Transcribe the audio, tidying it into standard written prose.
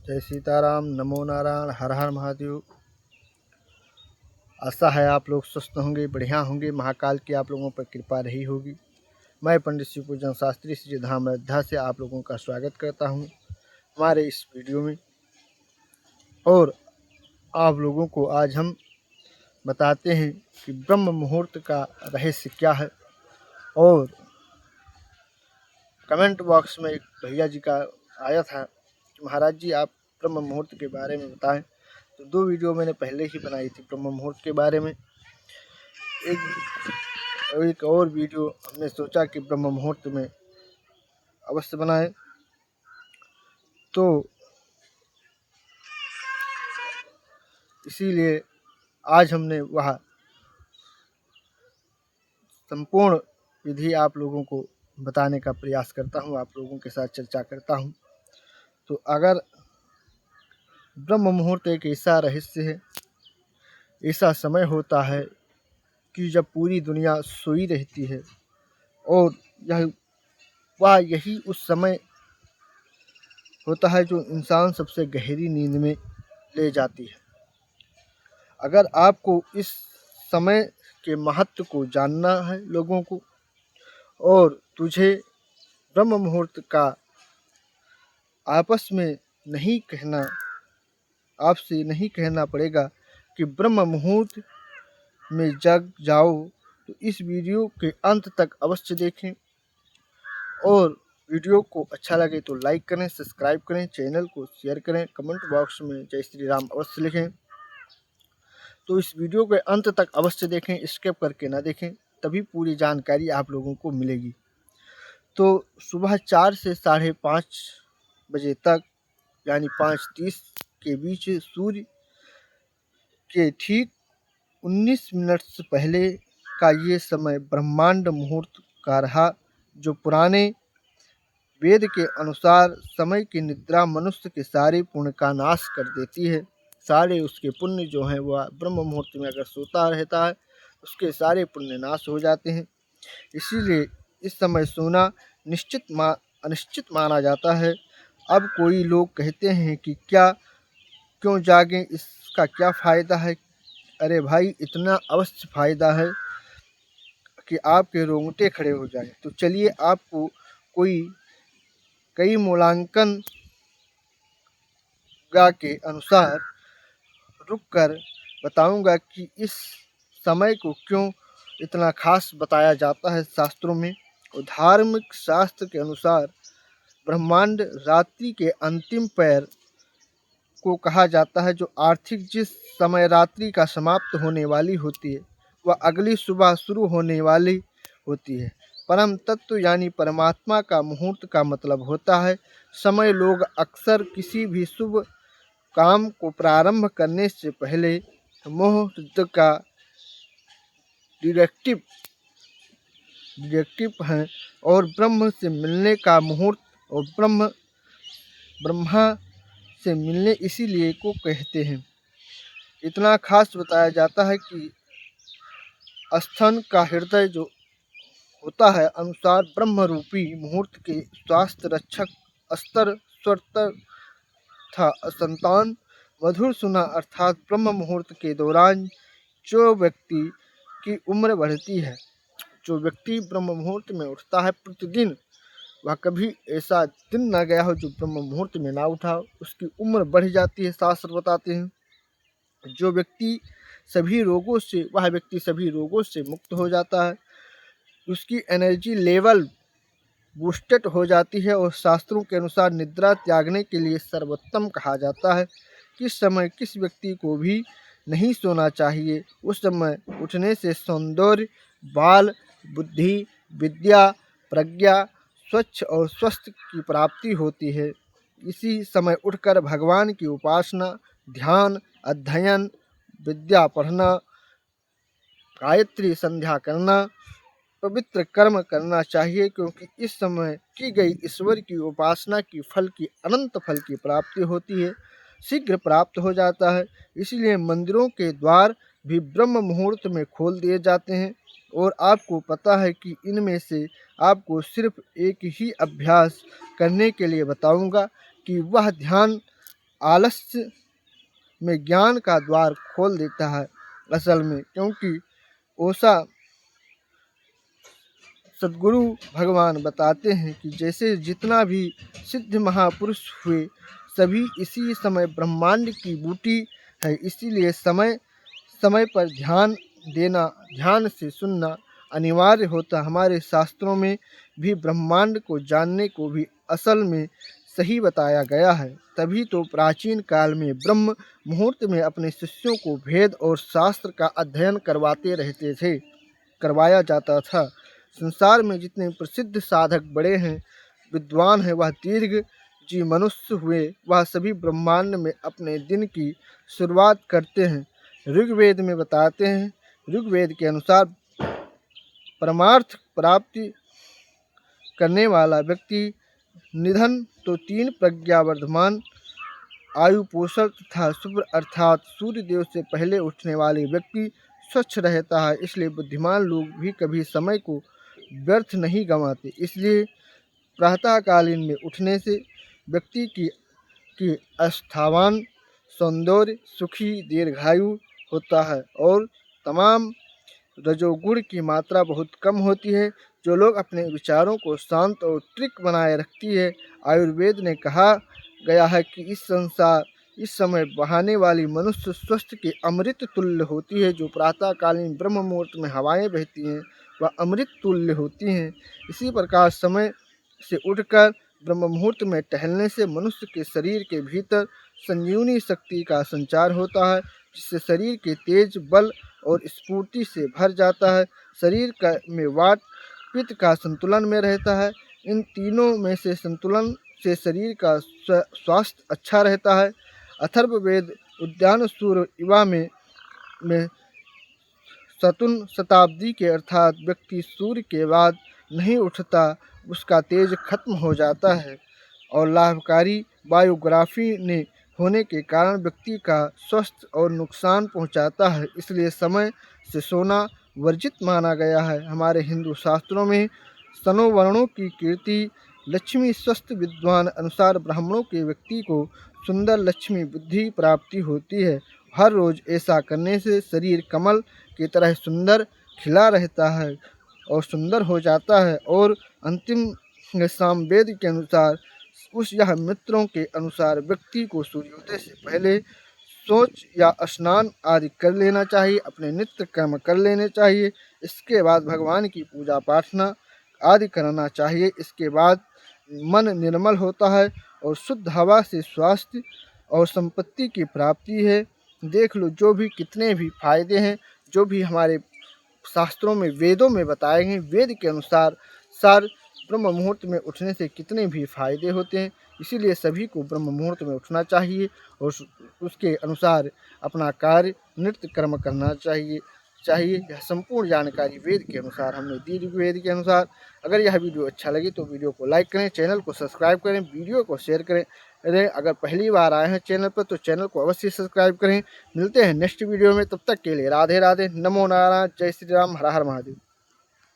जय सीताराम, नमो नारायण, हर हर महादेव। आशा है आप लोग स्वस्थ होंगे, बढ़िया होंगे, महाकाल की आप लोगों पर कृपा रही होगी। मैं पंडित शिव पूजन शास्त्री श्री धाम अयोध्या से आप लोगों का स्वागत करता हूं हमारे इस वीडियो में। और आप लोगों को आज हम बताते हैं कि ब्रह्म मुहूर्त का रहस्य क्या है। और कमेंट बॉक्स में एक भैया जी का आया था कि महाराज जी आप ब्रह्म मुहूर्त के बारे में बताएं। तो 2 वीडियो मैंने पहले ही बनाई थी ब्रह्म मुहूर्त के बारे में। एक और वीडियो हमने सोचा कि ब्रह्म मुहूर्त में अवश्य बनाएं। तो इसीलिए आज हमने वह संपूर्ण विधि आप लोगों को बताने का प्रयास करता हूं, आप लोगों के साथ चर्चा करता हूं। तो अगर ब्रह्म मुहूर्त एक ऐसा रहस्य है, ऐसा समय होता है कि जब पूरी दुनिया सोई रहती है और यही उस समय होता है जो इंसान सबसे गहरी नींद में ले जाती है। अगर आपको इस समय के महत्व को जानना है लोगों को, और तुझे ब्रह्म मुहूर्त का आपस में नहीं कहना, आपसे नहीं कहना पड़ेगा कि ब्रह्म मुहूर्त में जग जाओ, तो इस वीडियो के अंत तक अवश्य देखें। और वीडियो को अच्छा लगे तो लाइक करें, सब्सक्राइब करें, चैनल को शेयर करें, कमेंट बॉक्स में जय श्री राम अवश्य लिखें। तो इस वीडियो के अंत तक अवश्य देखें, स्किप करके ना देखें, तभी पूरी जानकारी आप लोगों को मिलेगी। तो सुबह 4 से 5:30 बजे तक, यानी 5:30 के बीच, सूर्य के ठीक 19 मिनट से पहले का ये समय ब्रह्मांड मुहूर्त का रहा, जो पुराने वेद के अनुसार समय की निद्रा मनुष्य के सारे पुण्य का नाश कर देती है। सारे उसके पुण्य जो हैं वह ब्रह्म मुहूर्त में अगर सोता रहता है, उसके सारे पुण्य नाश हो जाते हैं। इसीलिए इस समय सोना अनिश्चित माना जाता है। अब कोई लोग कहते हैं कि क्यों जागें, इसका क्या फ़ायदा है। अरे भाई, इतना अवश्य फ़ायदा है कि आपके रोंगटे खड़े हो जाएं। तो चलिए आपको कई मूल्यांकन के अनुसार रुक कर बताऊंगा कि इस समय को क्यों इतना खास बताया जाता है शास्त्रों में। और धार्मिक शास्त्र के अनुसार ब्रह्मांड रात्रि के अंतिम पैर को कहा जाता है। जो आर्थिक जिस समय रात्रि का समाप्त होने वाली होती है, वह अगली सुबह शुरू होने वाली होती है। परम तत्व यानी परमात्मा का मुहूर्त का मतलब होता है समय। लोग अक्सर किसी भी शुभ काम को प्रारंभ करने से पहले मुहूर्त का डिटेक्टिव हैं, और ब्रह्म से मिलने का मुहूर्त, और ब्रह्मा से मिलने इसीलिए को कहते हैं। इतना खास बताया जाता है कि स्तन का हृदय जो होता है अनुसार ब्रह्म रूपी मुहूर्त के स्वास्थ्य रक्षक स्तर स्वर्तर था संतान मधुर सुना। अर्थात ब्रह्म मुहूर्त के दौरान जो व्यक्ति की उम्र बढ़ती है, जो व्यक्ति ब्रह्म मुहूर्त में उठता है प्रतिदिन, वह कभी ऐसा दिन ना गया हो जो ब्रह्म मुहूर्त में ना उठा, उसकी उम्र बढ़ जाती है, शास्त्र बताते हैं। वह व्यक्ति सभी रोगों से मुक्त हो जाता है, उसकी एनर्जी लेवल बूस्टेड हो जाती है। और शास्त्रों के अनुसार निद्रा त्यागने के लिए सर्वोत्तम कहा जाता है। किस समय किस व्यक्ति को भी नहीं सोना चाहिए। उस समय उठने से सौंदर्य, बाल, बुद्धि, विद्या, प्रज्ञा, स्वच्छ और स्वस्थ की प्राप्ति होती है। इसी समय उठकर भगवान की उपासना, ध्यान, अध्ययन, विद्या पढ़ना, गायत्री संध्या करना, पवित्र कर्म करना चाहिए, क्योंकि इस समय की गई ईश्वर की उपासना की अनंत फल की प्राप्ति होती है, शीघ्र प्राप्त हो जाता है। इसलिए मंदिरों के द्वार भी ब्रह्म मुहूर्त में खोल दिए जाते हैं। और आपको पता है कि इनमें से आपको सिर्फ एक ही अभ्यास करने के लिए बताऊंगा कि वह ध्यान आलस्य में ज्ञान का द्वार खोल देता है। असल में क्योंकि ओशा सद्गुरु भगवान बताते हैं कि जैसे जितना भी सिद्ध महापुरुष हुए सभी इसी समय ब्रह्मांड की बूटी है। इसीलिए समय समय पर ध्यान देना, ध्यान से सुनना अनिवार्य होता। हमारे शास्त्रों में भी ब्रह्मांड को जानने को भी असल में सही बताया गया है। तभी तो प्राचीन काल में ब्रह्म मुहूर्त में अपने शिष्यों को वेद और शास्त्र का अध्ययन करवाया जाता था। संसार में जितने प्रसिद्ध साधक बड़े हैं, विद्वान हैं, वह दीर्घ जी मनुष्य हुए, वह सभी ब्रह्मांड में अपने दिन की शुरुआत करते हैं। ऋग्वेद में बताते हैं, ऋग्वेद के अनुसार परमार्थ प्राप्ति करने वाला व्यक्ति निधन तो 3 प्रज्ञा वर्धमान आयु पोषण तथा शुभ्र अर्थात सूर्य देव से पहले उठने वाले व्यक्ति स्वच्छ रहता है। इसलिए बुद्धिमान लोग भी कभी समय को व्यर्थ नहीं गंवाते। इसलिए प्रातःकालीन में उठने से व्यक्ति की अस्थावान सौंदर्य सुखी दीर्घायु होता है और तमाम रजोगुण की मात्रा बहुत कम होती है, जो लोग अपने विचारों को शांत और ट्रिक बनाए रखती है। आयुर्वेद ने कहा गया है कि इस समय बहाने वाली मनुष्य स्वस्थ के अमृत तुल्य होती है। जो प्रातःकालीन ब्रह्म मुहूर्त में हवाएं बहती हैं वह अमृत तुल्य होती हैं। इसी प्रकार समय से उठकर ब्रह्म मुहूर्त में टहलने से मनुष्य के शरीर के भीतर संजीवनी शक्ति का संचार होता है, जिससे शरीर के तेज, बल और स्फूर्ति से भर जाता है। शरीर में वात पित्त का संतुलन में रहता है। इन तीनों में से संतुलन से शरीर का स्वास्थ्य अच्छा रहता है। अथर्ववेद उद्यान सूर्य इवा में शतुन शताब्दी के अर्थात व्यक्ति सूर्य के बाद नहीं उठता, उसका तेज खत्म हो जाता है और लाभकारी बायोग्राफी ने होने के कारण व्यक्ति का स्वास्थ्य और नुकसान पहुंचाता है। इसलिए समय से सोना वर्जित माना गया है। हमारे हिंदू शास्त्रों में सनोवर्णों की कीर्ति लक्ष्मी स्वस्थ विद्वान अनुसार ब्राह्मणों के व्यक्ति को सुंदर लक्ष्मी बुद्धि प्राप्ति होती है। हर रोज ऐसा करने से शरीर कमल की तरह सुंदर खिला रहता है और सुंदर हो जाता है। और अंतिम सामवेद के अनुसार उस यह मित्रों के अनुसार व्यक्ति को सूर्योदय से पहले शौच या स्नान आदि कर लेना चाहिए, अपने नित्य कर्म कर लेने चाहिए। इसके बाद भगवान की पूजा प्रार्थना आदि करना चाहिए। इसके बाद मन निर्मल होता है और शुद्ध हवा से स्वास्थ्य और संपत्ति की प्राप्ति है। देख लो जो भी कितने भी फायदे हैं, जो भी हमारे शास्त्रों में वेदों में बताए गए, वेद के अनुसार सार ब्रह्म मुहूर्त में उठने से कितने भी फायदे होते हैं। इसीलिए सभी को ब्रह्म मुहूर्त में उठना चाहिए और उसके अनुसार अपना कार्य नित्य कर्म करना चाहिए। यह संपूर्ण जानकारी वेद के अनुसार हमने दी। ऋग्वेद के अनुसार अगर यह वीडियो अच्छा लगे तो वीडियो को लाइक करें, चैनल को सब्सक्राइब करें, वीडियो को शेयर करें। अगर पहली बार आए हैं चैनल पर तो चैनल को अवश्य सब्सक्राइब करें। मिलते हैं नेक्स्ट वीडियो में, तब तक के लिए राधे राधे, नमो नारायण, जय श्री राम, हर हर महादेव।